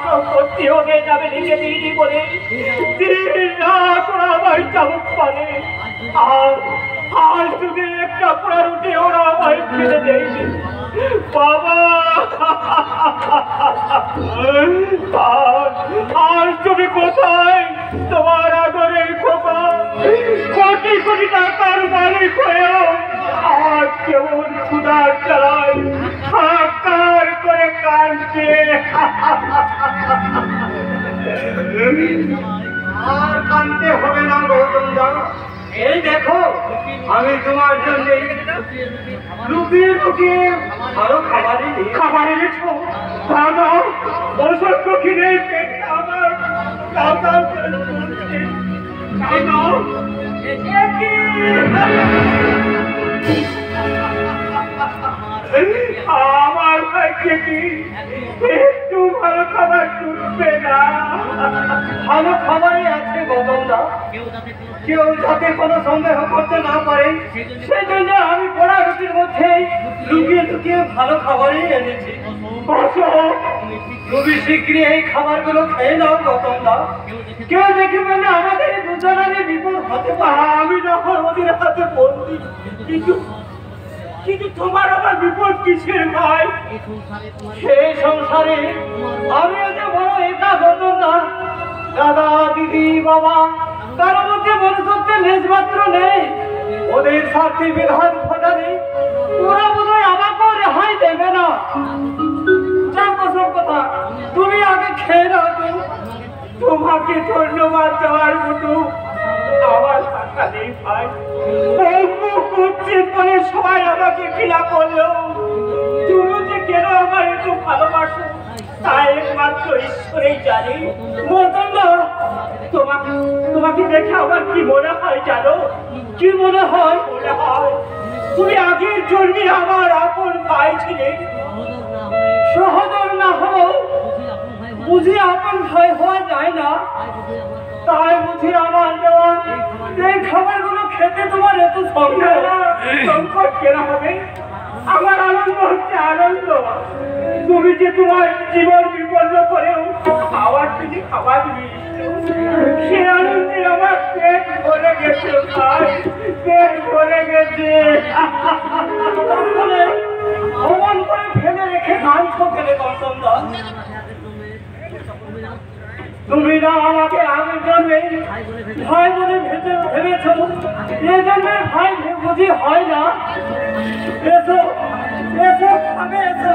সম্পত্তি হয়ে যাবে লিখে দিইনি বলে আমার চাবুক পানে আর তুমি একটা পোড়া রুটি ওরা আমায় খেতে দেয়নি বাবা। আর তুমি কোথায়? তোমার আদরের খোকা কোটি কোটি টাকার মালিক হয়েও আর কেমন ক্ষুধার চালায় হাহাকার করে কাঁদছে। আর কাঁদতে হবে না গৌতম দা, এই দেখো আমি তোমার জন্য লুকিয়ে লুকিয়ে আরো খাবার এনেছো। দাদা অসংখ্য কিনে পেটটা আমার দাদা চলছে। আমার ভাইকে কি একটু ভালো খাবার জুটবে না? ভালো খাবারই আছে গৌতম দা, কেউ যাতে কোনো সন্দেহ করতে না পারে সেই জন্য আমি পোড়া রুটির মধ্যে লুকিয়ে লুকিয়ে ভালো খাবারই এনেছি। তুমি শীঘ্রই এই খাবারগুলো খেয়ে নাও গৌতম দা, কেউ দেখবে না আমাদের দুজনেরই বিপদ হতে পারে। আমি যখন ওদের হাতে বন্দি, কিন্তু তোমার আবার বিপদ কিসের ভাই? সেই সংসারে আমিও যে বড় একা গৌতম দা, দাদা দিদি বাবা কারোর মধ্যে মনুষ্যত্বের লেজ মাত্র নেই। ওদের স্বার্থে বিধান ঘটালে ওরা বোধহয় আমাকেও রেহাই দেবে না। সব কথা তুমি আগে খেয়ে নাও। তোমাকে ধন্যবাদ দেওয়ার মতো আমার টাকা নেই ভাই। বলে সবাই আমাকে ঘৃণা করলো, তুমি যে কেন আমার একটু ভালোবাসো তা একমাত্র ঈশ্বরেই জানি। তোমাকে দেখে আমার কি মনে হয় জানো? কি মনে হয়? মনে হয় তুমি আগের জন্মে আমার আপন ভাই ছিলে। সহোদর না হও বুঝি আপন ভাই হওয়া যায় না? তাই বুঝি আমার দেওয়া এই খাবারগুলো খেতে তোমার এত সংকট কেন হবে? আমার আনন্দ হচ্ছে আনন্দ। তুমি যে তোমার জীবন বিপন্ন করেও আবার তুমি খাবার দিবি, সে আনন্দে আমার পেট ভরে গেছে ভাই, পেট ভরে গেছে। অমন করে ফেলে রেখে গাছ ফেলে গৌতম দা, তুমি না আমাকে আগের জন্মে ভাই বলে ভেবেছ, এ জন্মের ভাই বুঝি হয় না? এসো এসো খাবে এসো।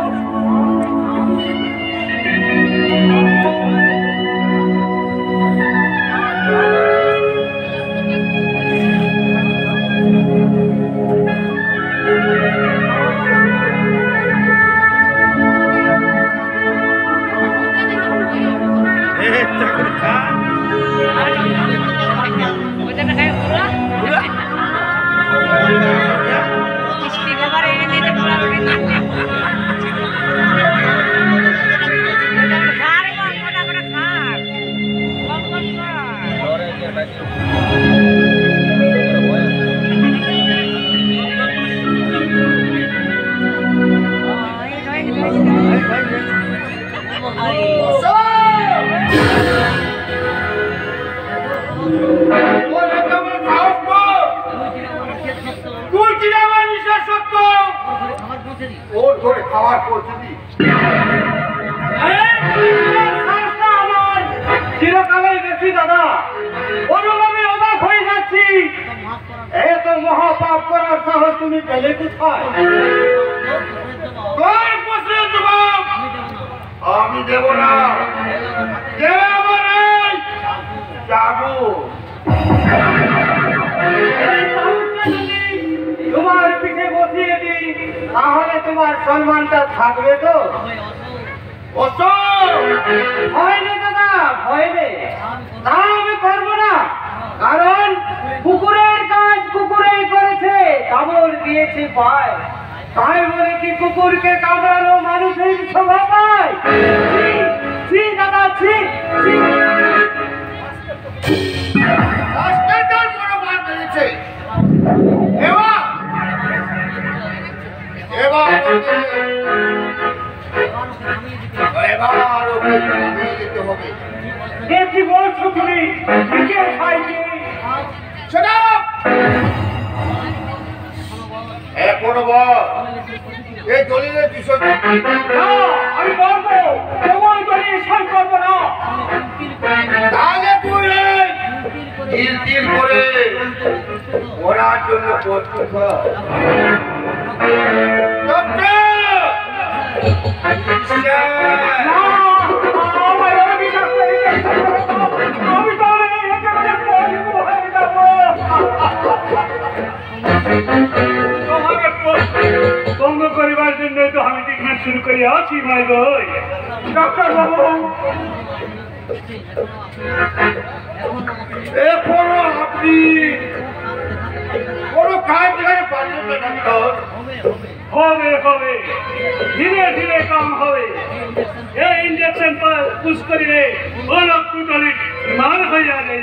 খাবার পৌঁছে চিরকালের বেশি দাদা, অনুভবে অবাক হয়ে যাচ্ছি। এত মহাপাপ করার সাহস তুমি পেলে কোথায়? আমি দেব না, যাবো। তোমার পিঠে বসিয়ে দিই, তাহলে তোমার সম্মানটা থাকবে তো? ভয় নেই দাদা, ভয় নেই, তা আমি করবো না। কারণ কুকুরের কাজ কুকুরেই করেছে, কামড় দিয়েছে পায়। তাই বলে কি কুকুরকে কামড়ানো মানুষের শোভা পায়? দাদা এবার ওকে নিয়ে যেতে হবে। এ কি বলছো তুমি? কে খাইনি? Shut up! এখনো বল এই দলিলের বিষয় না, আমি বলবো তোমার দলিল সই করবো না। তাহলে তুই তিল তিল করে ওরার জন্য প্রস্তুত হ। না, আমার অভিশাপ করে দিয়েছে। আমি তাহলে একেবারে পঙ্গু হয়ে যাবো। তোমাকে ভঙ্গ করিবার জন্য তো আমি ট্রিটমেন্ট শুরু করে আছি ভাই ভাই। ডাক্তার বাবু, এখনো আপনি কোনো কাজ করে পারলেন না ডাক্তার। হবে হবে, ধীরে ধীরে কাম হবে। এই ইঞ্জেকশন পুশ করিলে ওর টোটালি মান হয়ে যাবে।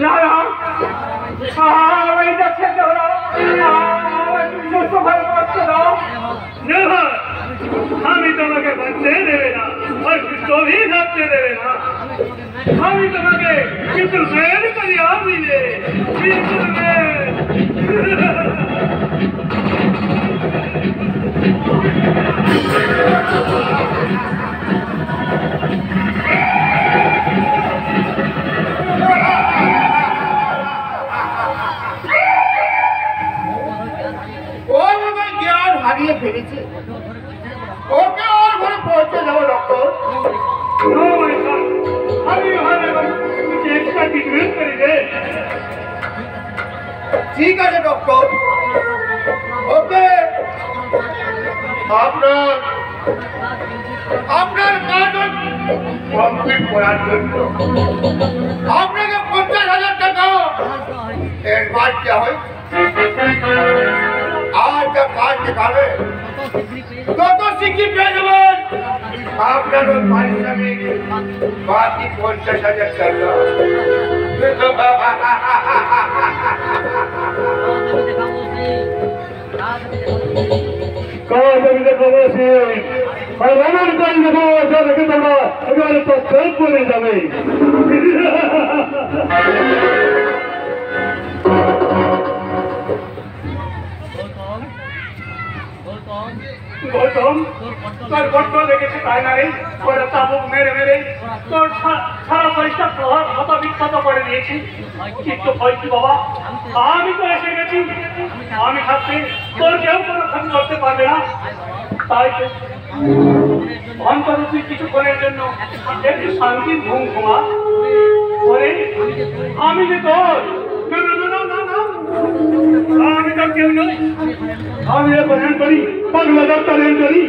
না না, আমার ইঞ্জেকশন দেবো না। আমার সুস্থ ভালো করতে দাও। নেভার, আমি তোমাকে বাঁচতে দেবে না আর সুস্থই থাকতে দেবে না। আমি তোমাকে কিন্তু মেয়ের করি আমি রে, কিন্তু ওর মনে জ্ঞান হারিয়ে ফেলেছে। ওকে ওর ঘরে পৌঁছে যাবো ডক্টর। আমি এক্সট্রা ট্রিটমেন্ট করি রে। ঠিক আছে ডক্টর, ওকে আপনার কাজ কমপ্লিট করার জন্য আপনাকে 50,000 টাকা অ্যাডভান্স দেওয়া হয়। আর যা কাজ দেখাবে তত শিখি পেয়ে যাবেন। আপনার ওই পারিশ্রমিক বাকি 50,000 টাকা। কাজ আমি দেখাবো সে আর এমন কাজ দেখাবো যা দেখে তোমরা একেবারে তো ফেল করে যাবে। গৌতম, তোর বড্ড লেগেছে তাই না রে? ওরা চাবুক মেরে মেরে তোর সারা পরিষ্কার ক্ষত বিক্ষত করে দিয়েছি। কিন্তু ভয় কি বাবা, আমি তো এসে গেছি। আমি থাকতে তোর কেউ কোনো ক্ষতি করতে পারবে না। তাই তো অন্তত তুই কিছুক্ষণের জন্য একটু শান্তির ঘুম ঘুমা করে। আমি যে তোর না না না না না, আমি তো কেউ নই। আমি এখন হ্যান্ড করি, পাগলা ডাক্তার হ্যান্ড করি।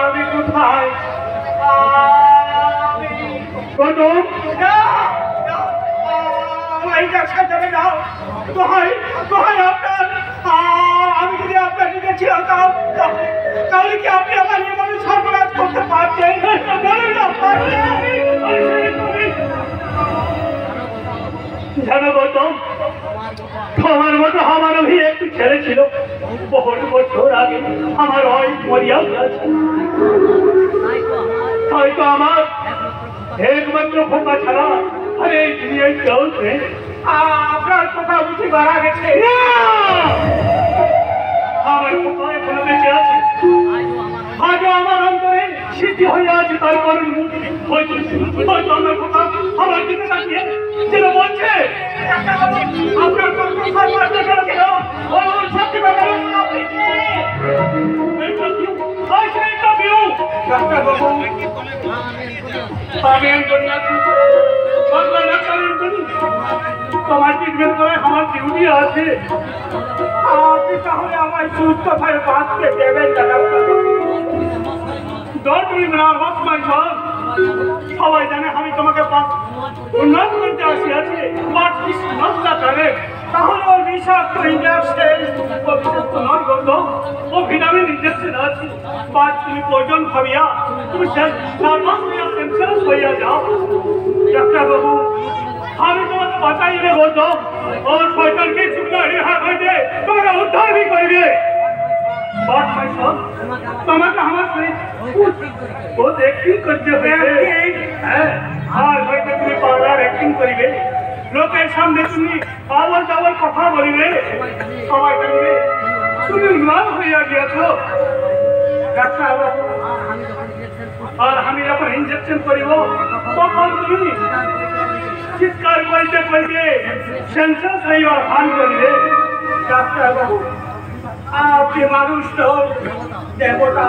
আমি কোথায়? গৌতম, ইঞ্জেকশন দেবে না। দোহাই দোহাই আপনার। আমি যদি আপনার দিকে ছিলাম তাহলে কি আপনি আমার জীবনে সর্বনাশ করতে পারতেন? বলুন না, জানো গৌতম, তোমার মতো আমারও একটু ছেলে ছিল। বহু বছর আগে আমার হয় মরিয়া গেছে। হয়তো আমার একমাত্র ফোকা ছাড়া আর এই দুনিয়ায় কেউ নেই। আপনার কথা বুঝি মারা গেছে। আমার ফোকা এখনো বেঁচে আছে। আজও আমার অন্তরে স্মৃতি হয়ে আছে তার করুণ মুখ। হয়তো আমার ফোকা আমার দিকে তাকিয়ে যেন বলছে, আপনার কথা সর্বনাশ করে কেন? বলুন সত্যি কথা বলুন আপনি কে? ডাক্তারবাবু, আমি একজন তোমার ট্রিটমেন্ট করে আমার ডিউটি আছে। আপনি তাহলে আমার সুস্থ ভাবে বাঁচতে দেবেন না ডাক্তারবাবু? Don't be nervous, my son. সবাই জানে আমি তোমাকে উন্নত করতে আসিয়াছি, but this not the correct. তাহলে ওই বিষাক্ত ইঞ্জেকশন ও বিশেষ নয় গৌতম, ও ভিটামিন ইঞ্জেকশন আছে। বাট তুমি প্রয়োজন ভাবিয়া তুমি নার্ভাস হইয়া টেনশন হইয়া যাও। ডাক্তারবাবু, আমি তোমাকে বাঁচাইবে গৌতম ও শয়তানকে চুগলা রিহা হইতে তোমাকে উদ্ধার भी করিবে বাট ভাই সব তোমাকে আমার সহিত ও অ্যাক্টিং করতে হবে হ্যাঁ আর হয়তো তুমি পাগলার অ্যাক্টিং করিবে লোকের সামনে তুমি আবল তাবল কথা বলিবে সবাই বলবে তুমি উন্মাদ হইয়া গিয়াছ ডাক্তার বাবু আর আমি যখন ইনজেকশন করিব তখন তুমি চিৎকার করিতে করিতে সেন্সাস হইবার ভান করিবে ডাক্তার বাবু আপনি মানুষ নন দেবতা